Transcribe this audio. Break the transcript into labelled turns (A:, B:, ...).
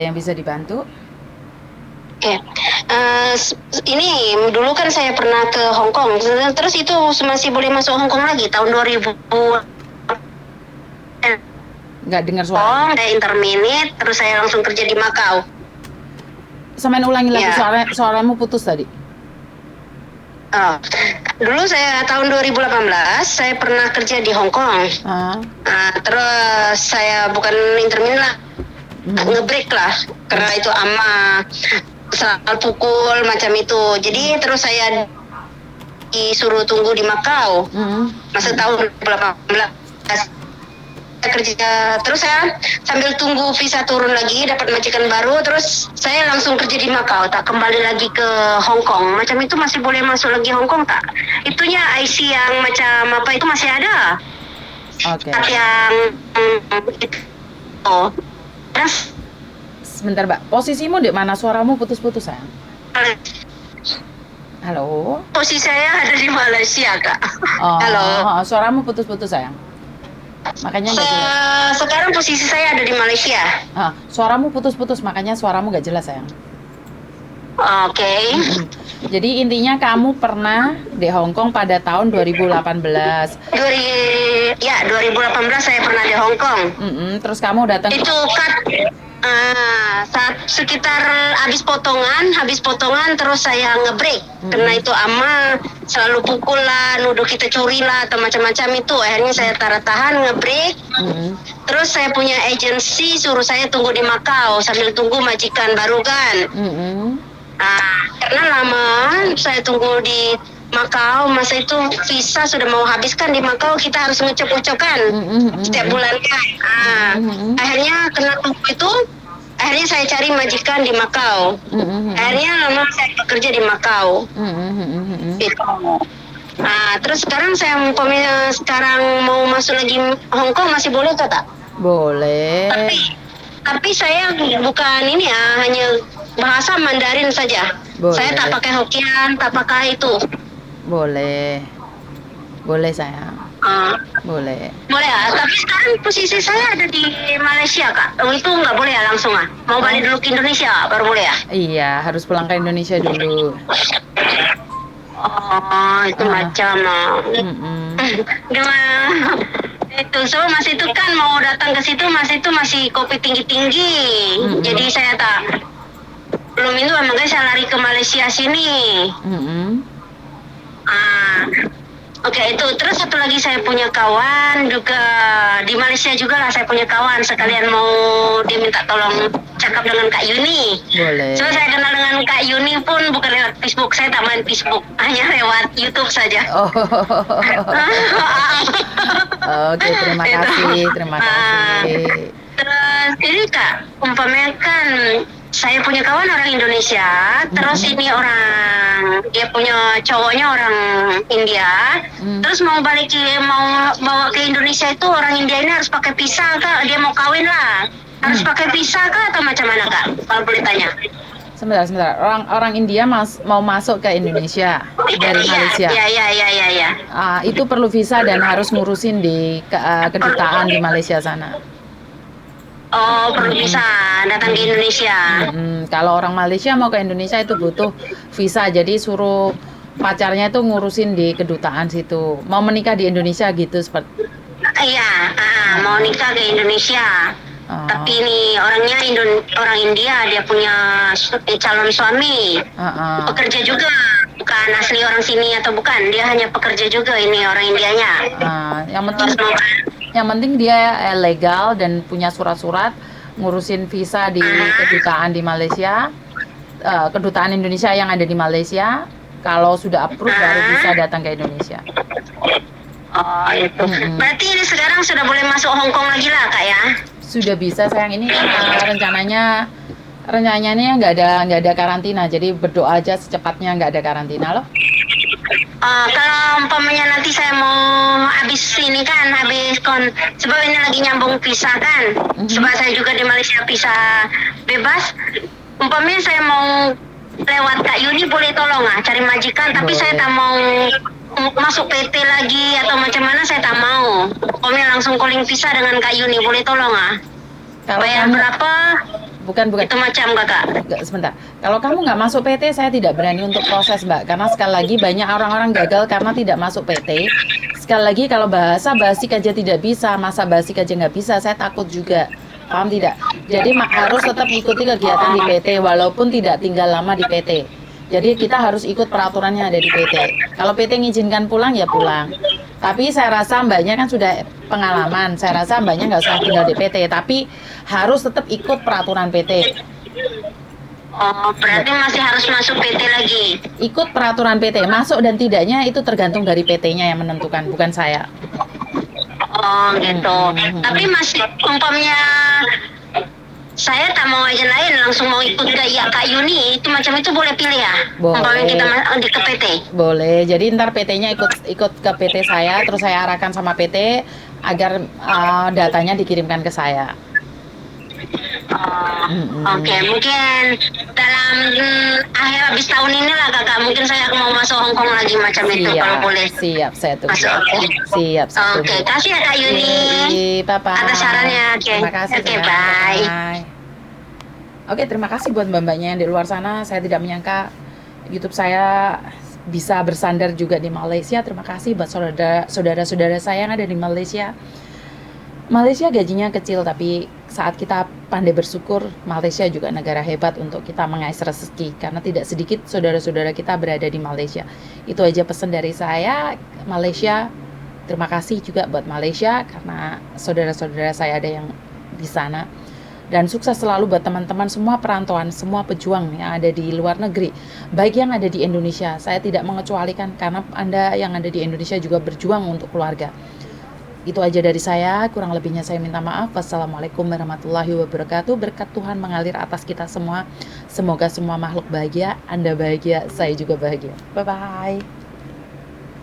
A: yang bisa dibantu?
B: Oke, ini dulu kan saya pernah ke Hong Kong, terus itu masih boleh masuk Hong Kong lagi tahun 2000.
A: Nggak dengar suara.
B: Saya interminate, terus saya langsung kerja di Makau.
A: Samain ulangi lagi,
B: Ya,
A: suaramu putus tadi.
B: oh. Dulu saya tahun 2018 saya pernah kerja di Hong Kong.
A: Ah,
B: Terus saya bukan interminate lah, ngebreak lah, karena itu ama selalu pukul macam itu. Jadi terus saya disuruh tunggu di Makau masa tahun 2018 kerja, terus saya sambil tunggu visa turun lagi dapat majikan baru, terus saya langsung kerja di Makau, tak kembali lagi ke Hong Kong. Macam itu masih boleh masuk lagi Hong Kong tak? Itunya IC yang macam apa itu masih ada.
A: Oke.
B: Yang itu. Terus
A: Sebentar, Mbak. Posisimu di mana? Suaramu putus-putus, sayang. Halo?
B: posisi saya ada di Malaysia, Kak.
A: Oh,
B: Halo.
A: suaramu putus-putus, sayang. Makanya nggak jelas.
B: Sekarang posisi saya ada di Malaysia.
A: Suaramu putus-putus, makanya suaramu nggak jelas, sayang.
B: Oke.
A: Jadi intinya kamu pernah di Hong Kong pada tahun 2018.
B: 2018 saya pernah di Hong Kong.
A: Terus kamu datang.
B: Itu kan saat sekitar habis potongan terus saya ngebreak. Karena itu ama selalu pukul lah, nuduh kita curi lah atau macam-macam itu. Akhirnya saya tahan ngebreak. Terus saya punya agensi suruh saya tunggu di Makau sambil tunggu majikan baru kan. Karena lama saya tunggu di Makau, masa itu visa sudah mau habiskan di Makau, kita harus ngecek-ngecekan setiap bulannya. Akhirnya kena tunggu itu, akhirnya saya cari majikan di Makau. Akhirnya lama saya bekerja di Makau. Gitu. Terus sekarang saya sekarang mau masuk lagi Hong Kong, masih boleh tak?
A: Boleh.
B: Tapi saya bukan ini ya, hanya bahasa Mandarin saja.
A: Boleh.
B: Saya tak pakai Hokkien, tak pakai itu.
A: Boleh. Boleh, sayang. Boleh.
B: Boleh ya, tapi sekarang posisi saya ada di Malaysia, Kak. Itu nggak boleh ya langsung Mau balik dulu ke Indonesia baru boleh ya?
A: Iya, harus pulang ke Indonesia dulu.
B: Itu macam gimana? Itu masih itu kan mau datang ke situ masih kopi tinggi-tinggi. Jadi saya belum itu makanya saya lari ke Malaysia sini. Oke, itu terus satu lagi saya punya kawan juga di Malaysia juga lah, saya punya kawan sekalian mau dia minta tolong cakap dengan Kak Yuni.
A: Boleh.
B: So saya kenal dengan Kak Yuni pun bukan lewat Facebook, saya tak main Facebook, hanya lewat YouTube saja.
A: Oke, terima kasih.
B: Terus ini Kak, umpamanya kan saya punya kawan orang Indonesia, terus ini dia punya cowoknya orang India, terus mau bawa ke Indonesia itu orang India ini harus pakai visa Kak, dia mau kawin lah, harus pakai visa Kak atau macam mana Kak, kalau boleh tanya?
A: Sebentar. Orang India mau masuk ke Indonesia dari Malaysia.
B: Iya.
A: Itu perlu visa dan harus ngurusin di kedutaan di Malaysia sana.
B: Perlu visa datang ke Indonesia.
A: Kalau orang Malaysia mau ke Indonesia itu butuh visa, jadi suruh pacarnya itu ngurusin di kedutaan situ. Mau menikah di Indonesia gitu seperti.
B: Iya, mau nikah ke Indonesia. Tapi ini orangnya orang India, dia punya calon suami, pekerja juga, bukan asli orang sini atau bukan, dia hanya pekerja juga ini orang Indianya.
A: Yang penting dia legal dan punya surat-surat ngurusin visa di kedutaan di Malaysia, kedutaan Indonesia yang ada di Malaysia. Kalau sudah approve baru bisa datang ke Indonesia.
B: Itu. Berarti ini sekarang sudah boleh masuk Hong Kong lagi lah Kak ya?
A: Sudah bisa sayang, ini rencananya nggak ada karantina, jadi berdoa aja secepatnya nggak ada karantina loh.
B: Kalau umpamanya nanti saya mau habis sebab ini lagi nyambung visa kan, sebab saya juga di Malaysia visa bebas, umpamanya saya mau lewat Kak Yuni boleh tolong cari majikan, tapi saya tak mau masuk PT lagi atau macam mana, saya tak mau. Langsung calling visa dengan Kak Yuni boleh tolong
A: Kalau
B: bayar berapa?
A: Bukan.
B: Itu macam kakak.
A: Sebentar. Kalau kamu nggak masuk PT, saya tidak berani untuk proses, Mbak. Karena sekali lagi banyak orang-orang gagal karena tidak masuk PT. Sekali lagi kalau bahasa basic aja tidak bisa, masa basic aja nggak bisa, saya takut juga. Paham tidak? Jadi harus tetap ikuti kegiatan di PT walaupun tidak tinggal lama di PT. Jadi kita harus ikut peraturan yang ada di PT. Kalau PT ngizinkan pulang ya pulang. Tapi saya rasa mbaknya kan sudah pengalaman. Saya rasa mbaknya nggak usah tinggal di PT, tapi harus tetap ikut peraturan PT.
B: Oh, berarti masih harus masuk PT lagi.
A: Ikut peraturan PT, masuk dan tidaknya itu tergantung dari PT-nya yang menentukan, bukan saya.
B: Oh, gitu. Tapi masih umpamanya saya tak mau aja lain langsung mau ikut ke Kak Yuni, itu macam itu boleh pilih ya? Umpamanya kita di ke PT.
A: Boleh. Jadi ntar PT-nya ikut ke PT saya, terus saya arahkan sama PT agar datanya dikirimkan ke saya.
B: Oke, mungkin dalam akhir habis tahun ini lah kakak, mungkin saya mau masuk Hong Kong lagi macam itu kalau boleh.
A: Siap, saya tunggu.
B: Masuk,
A: Siap, saya tunggu.
B: Oke, kasih ya Kak Yuni.
A: Bye-bye.
B: Atas sarannya, oke.
A: Terima kasih.
B: Oke, bye.
A: Oke, terima kasih buat mbak-mbaknya yang di luar sana. Saya tidak menyangka YouTube saya bisa bersandar juga di Malaysia. Terima kasih buat saudara-saudara saya yang ada di Malaysia. Malaysia gajinya kecil, tapi saat kita pandai bersyukur, Malaysia juga negara hebat untuk kita mengais rezeki, karena tidak sedikit saudara-saudara kita berada di Malaysia. Itu aja pesan dari saya, Malaysia. Terima kasih juga buat Malaysia, karena saudara-saudara saya ada yang di sana. Dan sukses selalu buat teman-teman semua perantauan, semua pejuang yang ada di luar negeri, baik yang ada di Indonesia. Saya tidak mengecualikan, karena Anda yang ada di Indonesia juga berjuang untuk keluarga. Itu aja dari saya, kurang lebihnya saya minta maaf. Wassalamualaikum warahmatullahi wabarakatuh. Berkat Tuhan mengalir atas kita semua. Semoga semua makhluk bahagia, Anda bahagia, saya juga bahagia. Bye-bye.